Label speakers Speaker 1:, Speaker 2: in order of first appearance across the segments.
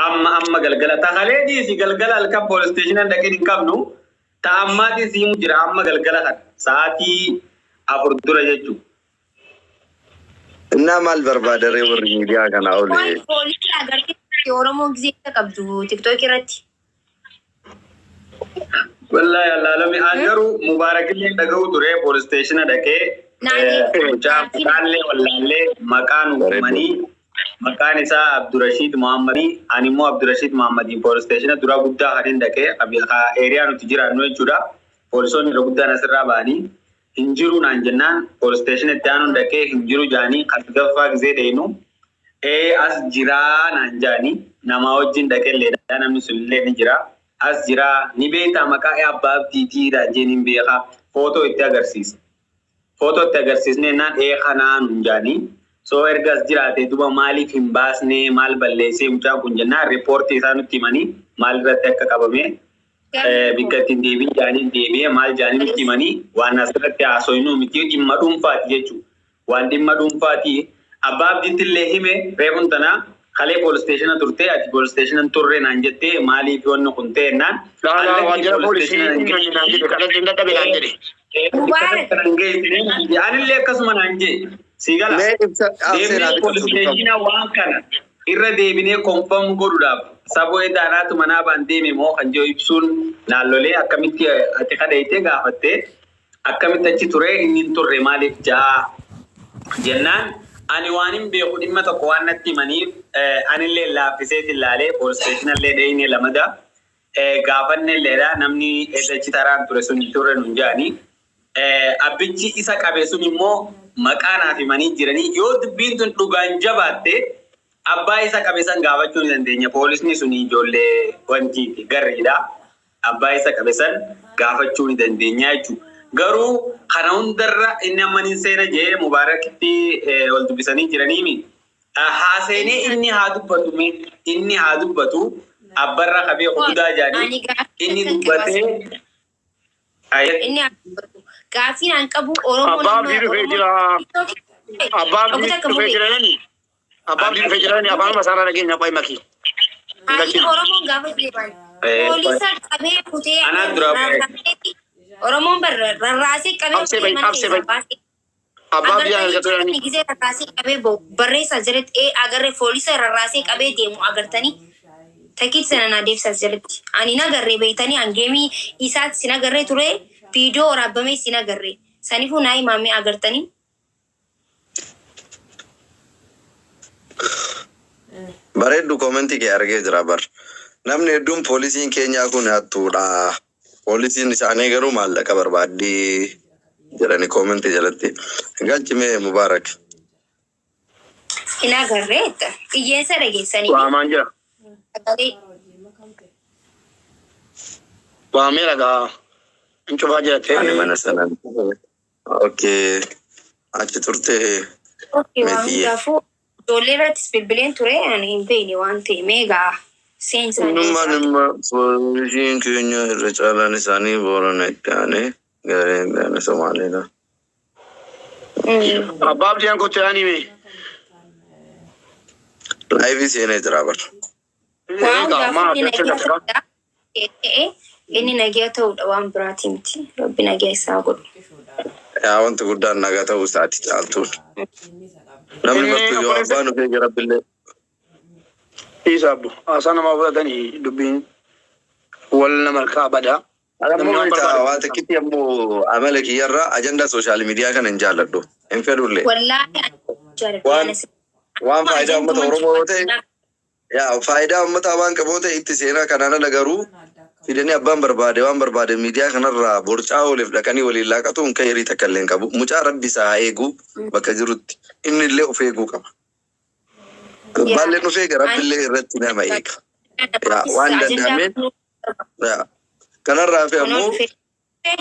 Speaker 1: amma galgala ta khaledi si galgala alka police station da kin kabnu ta ammati si mujira amma galgala kan saati afurdura jechu
Speaker 2: inna mal barbadare warri media kana awle
Speaker 3: police agarti oromo gizeta qabdu tiktok irratti
Speaker 1: wallahi allah lami angaru mubarakilin daga udure police station da ke jalle wallahi makanu mani makani sa Abdurrashid Muhammadi animo Abdurrashid Muhammadi police station dura gudda hadin da ke abi area no tijira no juda polisoni ro gudda nasra bani hinjiru nan jannan police station tanu da ke hinjiru jani qadgafa gzedeenu as jira nan jani nama wajin da ke leda namni sulle ni jira as jira ni beta maka ya babti tira jenin beha photo ittagarsis ne nan khanan jani so ergas jirate duba malif himbasne mal ballese muta kunjana report isanu timani mal ratek kabame bikatin debi jani debi mal jani timani wana sirate asoinu miti immadum fati jechu wandi madum fati abab ditille hime rebuntana khale police station turte ati police station turre nanjette mali wonno kunte nan
Speaker 4: la wajra police station nanjette kala dinda tabe nanjette
Speaker 1: mubarak yani le kasuma nanje sigala police station wankana irra debine confirm godudab sabo edanatu manaba ndeme mo kanjo ibsun nalole akamiti ati kadaite gafatte akamita citure inin turre malik ja jennan ani wanim be khudimata ko wanati mani ani le la fiseti lale police station le deine lamada gafanne lera namni edachi taran ture sun turre nunjani abichi isa qabe sun immo maqana fi mani jirani yo dubbin tun dhugan jabatte abba isa qabe san gaafachuu ni dandeenya police ni suni jolle wanti garida abba isa qabe san gaafachuu ni dandeenya jechu garu kana hundarra inni amani seena je mubarakti wal dubisani jirani mi haasene inni haa dubbatu abbarra qabe quda jani inni dubbate
Speaker 3: inni gaafiin an qabu oromo
Speaker 4: abab diru fejira abab diru fejirani abab masara lagenya pay maki
Speaker 3: ani oromo gaafa deeban polisa qabe kute oromo rarrasi qabe abab ya gatorani gize rarrasi qabe barreessa jiret agarre polisa rarrasi qabe deemu agartani takit sana deefsa jiret ani nagarre beetani angemi isaat sinagarre ture video rabbame sinagarre sanifu nayi mame agartani
Speaker 2: baredu comment ke arge jira bar namne dum polisin Kenya kun atudha polisin isane garu mallaka barbadi jirani comment jalatti gachime mubarak
Speaker 3: ina garret iyesa regesani
Speaker 4: wa manja wa meraga incho baje te
Speaker 2: mana sanan okay achi turte
Speaker 3: okay wa dafu dollar spilbilen ture ani impeni wante mega sense
Speaker 2: numma polisin Kenya rechalani sani borone tane gare somalida
Speaker 4: abab dian ko tirani me
Speaker 2: live is ene driver
Speaker 3: inni nagiya ta'u dhawaan biraatii miti rabbi nagiya isaa godhu
Speaker 2: ya wanti guddaan nagaa ta'uu isaati caaltuun namni martuu yoo abbaan ofee gara billee
Speaker 4: isabu asana ma wadani dubin wala marka bada
Speaker 2: namni waata kiti ammo amala kiyarra agenda social media kan injaaladhu in fedulle
Speaker 3: wallahi
Speaker 2: waan faayidaa ummata oromoo ta'e yaa faayidaa ummata waan qaboota itti seenaa kanana lagaru fidani abbaan barbaade waan barbaade media kanarra borcaa olif dhaqanii waliin laaqatuun kayrii takkalleen qabu mucaa rabbi isaa eegu bakka jirutti inni illee of eeguu qaba ballee dhufee garabbillee irratti nama eega yaa waan danda'ameen yaa kanarraa fi ammoo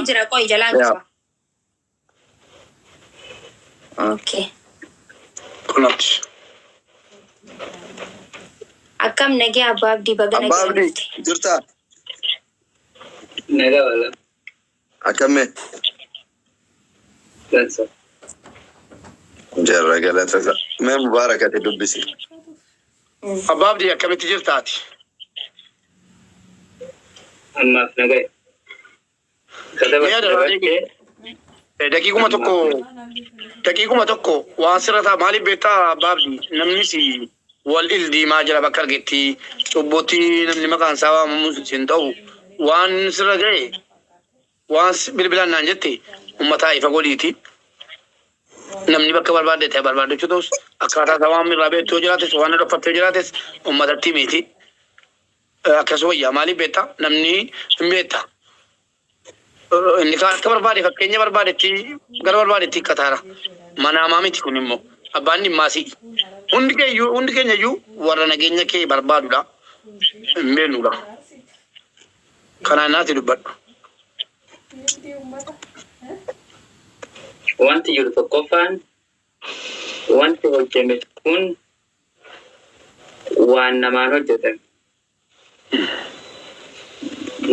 Speaker 3: jira qoy jalaan qaba okay
Speaker 4: kunat
Speaker 3: akkam nagee abbaabdi bagana
Speaker 2: abbaabdi jirta
Speaker 1: naga wala
Speaker 2: akkame jarra galata mee mubarakati dubbisi
Speaker 4: أباب دي كم تجير تاتي
Speaker 1: أما نجاي
Speaker 4: دقيقة ما تكو واسرة مالي بيتا أباب دي نمنيسي والإلدي ما جرى بكر جتي تبوتي نمني مكان سوا ممسندو وان سرة جاي وانس بالبلان نانجتي أمتها إفقوليتي namni bakka barbaade ta'e barbaadachuu ta'us akkaataa sabaan irraa beektuu jiraates waan dhokfattee jiraates uummatatti miti akkasuma yaa maaliif beektaa namni hin beektaa inni akka barbaade fakkeenya barbaadetti gara barbaadetti kataara mana hamaa miti kun immoo abbaan dhimmaasii hundi keenya iyyuu warra nageenya kee barbaadudha hin beeknudha kanaan naati dubbadhu.
Speaker 1: wanti jiru tokkoffaan wanti hojjeme kun waan namaan hojjetame.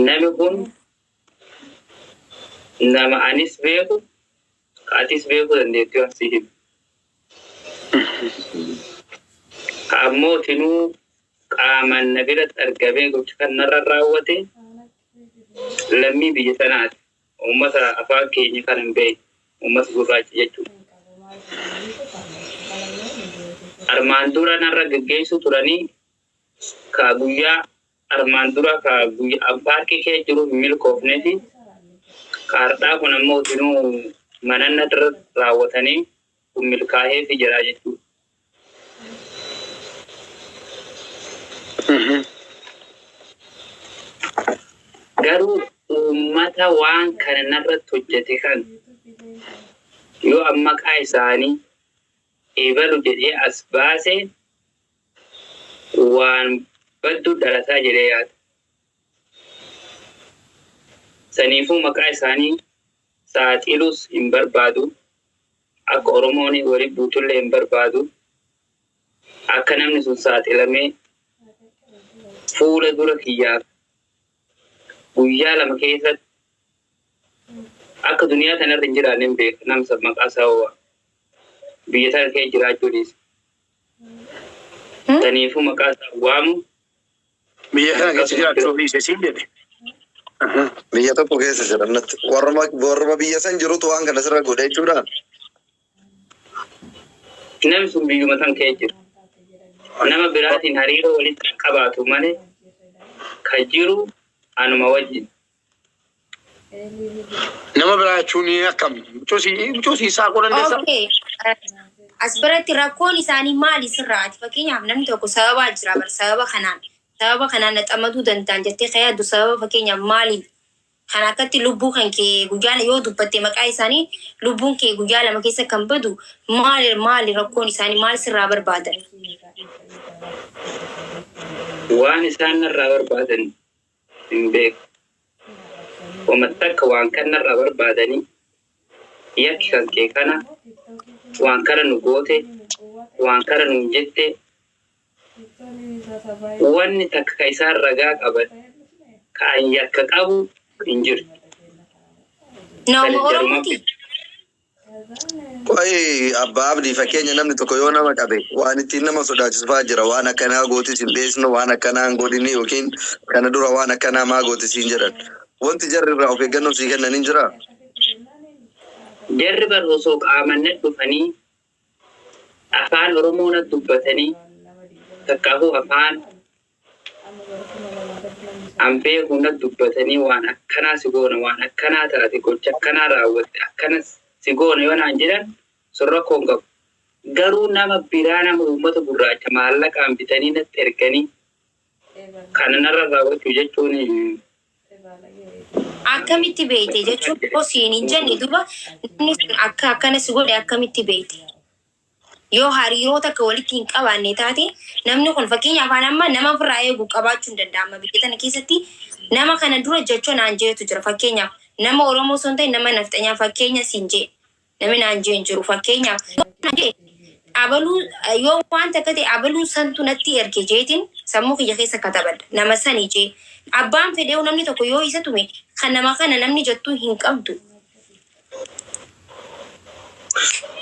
Speaker 1: Nami kun nama anis beeku atis beeku dandeettii waan si himu. Ammoo tinuu qaamaan na biratti argamee gocha kan narra raawwate lammii biyya sanaati. Uummata afaan keenya kan hin beekne. Umas gurraacha jechuudha. Armaan dura narra gaggeessu turanii ka guyyaa armaan dura ka guyyaa paarkii kee jiru hin milkoofneeti. Kaardhaa kun ammoo tinuu mananna dura raawwatanii kun milkaa'ee fi jiraa jechuudha. Garuu uummata waan kana narratti hojjete kan yoo amma maqaa isaanii eebalu jedhee as baase waan badduu dhalataa jedhee yaada. Saniifuu maqaa isaanii saaxiluus hin barbaadu. Akka Oromoon waliin buutullee hin barbaadu. Akka namni sun saaxilamee fuula dura kiyyaaf guyyaa lama keessatti akka duniyaa tanarra hin jiraanne hin beeku namsa maqaa isaa ho'a. Biyya tana kee jiraachuu dhiise. Saniifuu maqaa isaa waamu.
Speaker 4: Biyya kana keessa jiraachuu dhiise siin jedhe.
Speaker 2: Biyya tokko keessa jirannatti warra biyya san jirutu waan kana sirra godha jechuudha.
Speaker 1: Namni sun biyyuma san kee jira. Nama biraatiin hariiroo walitti qabaatu malee kan jiru anuma wajjin.
Speaker 4: Nama biraa jechuun akkami? Mucoosii isaa godhan dandeessaa?
Speaker 3: As biratti rakkoon isaanii maali sirraati? Fakkeenyaaf namni tokko sababaa jira bar sababa kanaan naxamaduu danda'an jettee yaaddu sababa fakkeenyaaf maaliif? Kan akkatti lubbuu kan kee guyyaa yoo dubbatte maqaa isaanii lubbuun kee guyyaa lama keessa kan badu maali rakkoon isaanii maal sirraa barbaadan?
Speaker 1: Waan isaan narraa barbaadan hin beeku. Wamatakka waan kan narraa barbaadanii yakki kan kee kana waan kana nu goote waan kana nu jette wanni takka isaan ragaa qaban kan yakka qabu hin jiru.
Speaker 3: Nama Oromooti.
Speaker 2: Abbaa abdii fakkeenya namni tokko yoo nama qabe waan ittiin nama sodaachisfaa jira waan akkanaa gootis hin beesnu waan akkanaa hin godhini yookiin kana dura waan akkanaa maa gootis hin jedhan. Wanti jarri irraa of eeggannoo sii kennan hin jiraa?
Speaker 1: Jarri bar osoo qaamanne dhufanii afaan Oromoon dubbatanii takkaafuu afaan ambee hunda dubbatanii waan akkanaa si goona waan akkanaa taate gocha akkanaa raawwatte akkanas si goona yoo naan jedhan surra koon qabu. Garuu nama biraa nama uummata gurraacha maallaqaan bitanii natti erganii kana narra raawwachuu jechuun
Speaker 3: akkamitti beekte jechuunosiin hin jenne duba namni sun akka akkanas godhe akkamitti beekte? Yoo hariiroo takka walitti hin qabaanne taate namni kun fakkeenyaaf amma nama ofirraa eeguu qabaachuu hin danda'ama biyya tana keessatti nama kana dura jechuun naan jeetu jira fakkeenyaaf nama Oromoo son ta'e nama nafxanyaa fakkeenya siin jee namni naan jee hin jiru fakkeenyaaf abaluu yoo waan takka ta'e abaluu santu natti erge jeetiin sammuu kiyya keessa katabadha nama sanii jee abbaan fedhee namni tokko yoo isa tume kan nama kana namni jettuu hin qabdu.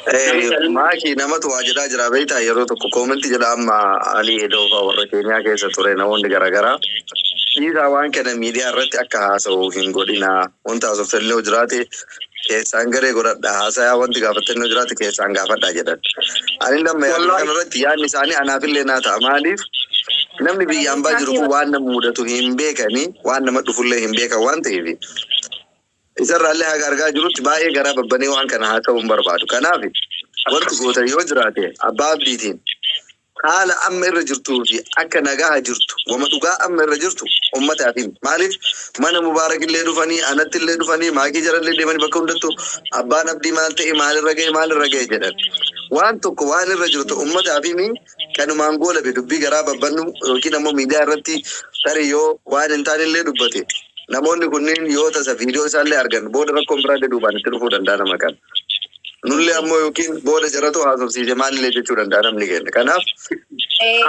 Speaker 2: Maaki namatu waajjira jira beektaa yeroo tokko koomentii jala amma alii edoo fa'aa warra keenyaa keessa ture namoonni garaagaraa dhiisaa waan kana miidiyaa irratti akka haasa'u hin godhina wanta haasoftallee jiraate keessaan garee godhadha haasayaa wanti gaafatannoo jiraate keessaan gaafadhaa jedhan. Ani lamma kanarratti yaadni isaanii anaafillee naa ta'a maaliif namni biyyaan baa jiru kun waan nama mudatu hin beekani waan nama dhufullee hin beekan waan ta'eef. Isarraallee haga argaa jirutti baay'ee garaa babbanee waan kana haa ta'uun barbaadu. Kanaaf wanti goota yoo jiraate abbaa abdiitiin haala amma irra jirtuu fi akka nagaa jirtu wama dhugaa amma irra jirtu ummataaf himi. Maaliif mana mubaarakillee dhufanii anattillee dhufanii maakii jarallee deemanii bakka hundattu abbaan abdii maal ta'e maalirra ga'e jedhan. Waan tokko waan irra jirtu ummataaf himi kanumaan goolabe dubbii garaa babbannu yookiin ammoo miidiyaa irratti tarii yoo waan hin taanellee dubbate. Namoonni kunniin yoo tasa viidiyoo isaallee argan booda rakkoon biraa duubaan itti dhufuu danda'a nama kan. Nullee ammoo yookiin booda jaratu haasofsiise maalillee jechuu danda'a namni keenya. Kanaaf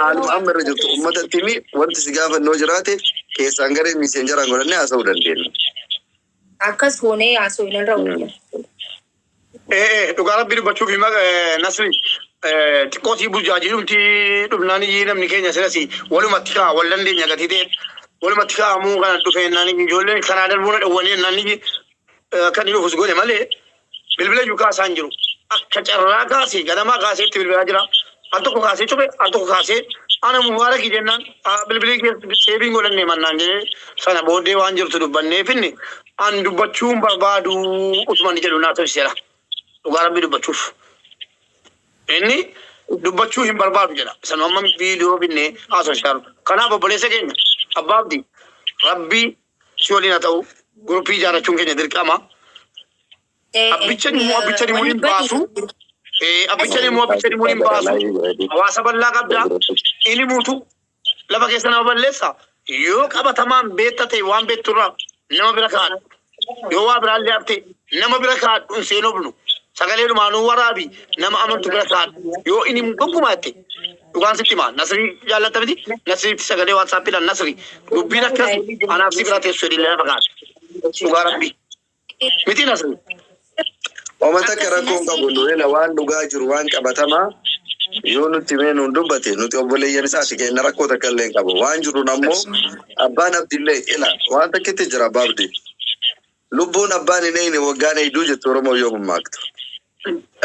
Speaker 2: haaluma amma irra jirtu uummatatti himi wanti si gaafannoo jiraate keessaan garee miiseenjaraan godhannee haasa'uu dandeenya.
Speaker 3: Akkas goonee haasa'uu hin danda'u.
Speaker 4: Dhugaa rabbii dubbachuuf hima Nasri xiqqootii burjaajii dhufnaanii namni keenya sirasi walumatti kaa wal dandeenya gatii ta'e. Walumatti kaa'amuu kana dhufee naannii ijoolleen karaa darbuun dhawwanii naannii kan inni ofus godhe malee bilbila iyyuu kaasaa hin jiru. Akka carraa kaasee ganamaa kaaseetti bilbilaa jira. Al tokko kaasee cufe al tokko kaasee ana mubaarakii jennaan bilbilii seebiin godhannee mannaan jedhee sana booddee waan jirtu dubbannee finne an dubbachuun barbaadu utuma ni jedhu naa tolcheera. Dhugaa rabbii dubbachuuf. Inni dubbachuu hin barbaadu jedha. Sanuu amma viidiyoo finne haasofsaaru. Kanaaf obboleessa keenya. Abbaa abdii rabbii si waliin haa ta'u guruppii ijaarrachuun keenya dirqama. Abbichani immoo hin baasu. Abbichani immoo hin baasu. Hawaasa bal'aa qabda. Inni muutu lafa keessa nama balleessa. Yoo qabatamaan beetta ta'e waan beekturraa nama bira kaadhu. Yoo waa biraallee hafte nama bira kaadhu hin seenobnu. Sagalee dhumaanuu waraabi nama amantu bira kaadhu. Yoo inni gonkumaa jette. Dhugaan sitti maa Nasri jaallata miti Nasriitti sagalee waatsaappiidhaan Nasri dubbiin akkas anaaf si biraa teessoo illee lafa kaadhu. Dhugaa rabbii miti Nasri.
Speaker 2: Uummata akka rakkoon qabu nuyi waan dhugaa jiru waan qabatamaa yoo nuti meenuun dubbate nuti obboleeyyan isaati kenna rakkoo takka illee qabu waan jiruun ammoo abbaan abdillee ila waan takkitti jira abbaa abdii lubbuun abbaan hin eegne waggaan eeyduu jettu Oromoo yoo hummaaktu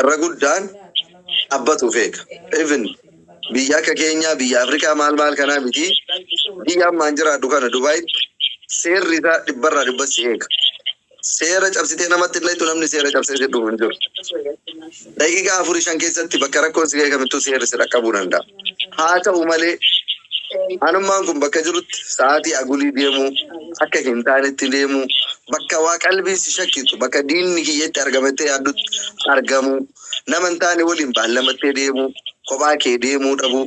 Speaker 2: irra guddaan abbatuuf eega. Even biyya akka keenya biyya Afrikaa maal kanaa miti biyya ammaan jiraadhu kana Dubaay seerri isaa dhibbarraa dhibbatti eega. Seera cabsitee namatti illee namni seera cabsee jedhu hin jiru. Daqiiqaa 4-5 keessatti bakka rakkoon si eegamittu seerri si dhaqqabuu danda'a. Haa ta'u malee anummaan kun bakka jirutti sa'aatii agulii deemuu akka hin taanetti deemuu bakka waa qalbii si shakkitu bakka diinni kiyyetti argamettee yaaddutti argamu nama hin taane waliin baallamattee deemuu kophaa kee deemuu dhabu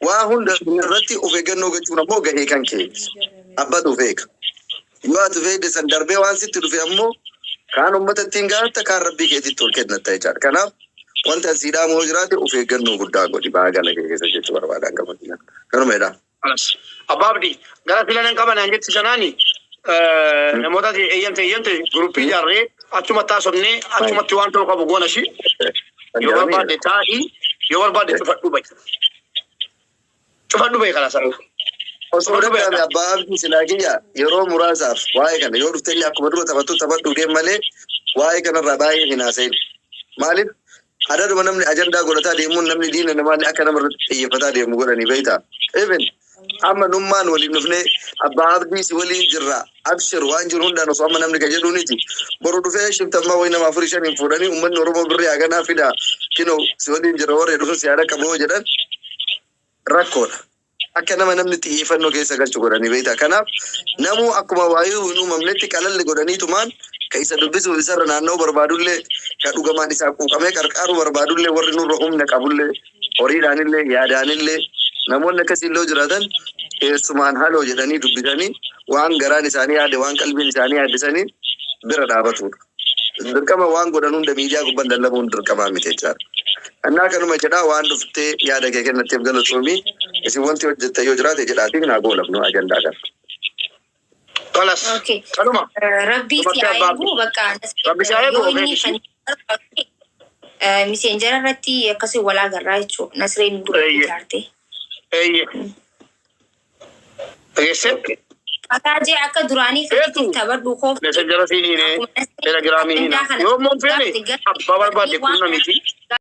Speaker 2: waa hunda irratti of eeggannoo gochuun ammoo gahee kan keeti abbatu of eega. Yoo ati fayyade san darbee waan sitti dhufe ammoo kaan uummatatti hin gaatta kaan rabbii keetitti ol kennatta jechaadha. Kanaaf wanta siidhaa moo jiraate of eeggannoo guddaa godhi baagala keessa jechuu barbaadan qabatina. Kanuma jedha.
Speaker 4: Abbaa abdii gara filanan qaban an jetti sanaani namoota eeyyamte guruppii ijaarree achumatti haasofnee achumatti waan ta'u qabu goona shi yoo barbaadde taa'ii yoo barbaadde cufadhu bahe kana sana.
Speaker 2: Osoo dhabe abbaa abdii silaa kiyya yeroo muraasaaf waa'ee kana yoo dhuftellee akkuma dura taphadhu deem malee waa'ee kanarraa baay'ee hin haasa'in. Maaliif adaduma namni ajandaa godhataa deemuun namni diina namaallee akka namarratti xiyyeeffataa deemu godhanii beektaa. Even amma nummaan waliin dhufnee abbaa abdii si waliin jirra abshir waan jiru hundaan osoo amma namni ka jedhuuniti boru dhufee shiftammaa wayi nama 4-5 fuudhanii uummanni Oromoo birrii haganaa fida kinoo si waliin jira warree dhufu si yaada qaboo jedhan rakkoodha. Akka namni xiyyeeffannoo keessa galchu godhanii beektaa. Kanaaf namuu akkuma waayee hin uumamnetti qalalli godhaniitumaan ka isa dubbisuuf isarra naannoo barbaadullee ka dhugamaan isaa quuqamee qarqaaru barbaadullee warri nurra humna qabullee horiidhaanillee yaadaanillee namoonni akkasiillee jiraatan keessumaan haloo jedhanii dubbisanii waan garaan isaanii yaade waan qalbiin isaanii yaaddisanii bira dhaabatudha. Dirqama waan godhan hunda miidiyaa gubbaan lallabuun dirqamaa miti jechaadha. Annaa kanuma jedhaa waan dhuftee yaada kee kennatteef galatoomii isin wanti hojjette yoo jiraate jedhaatiin naa goolabnu ajandaa kana.
Speaker 4: Kalas. Kanuma.
Speaker 3: Rabbii si haa eegu bakka
Speaker 4: Rabbii si haa eegu.
Speaker 3: Miseenjara irratti akkasii walaa garraa jechuudha. Nasreen dubbii ijaarte. Akaajee akka duraanii kan taphadhu koof.
Speaker 4: Messenjara siinii telegiraamii hina. Yoo mun fene abbaa barbaade quunnamiti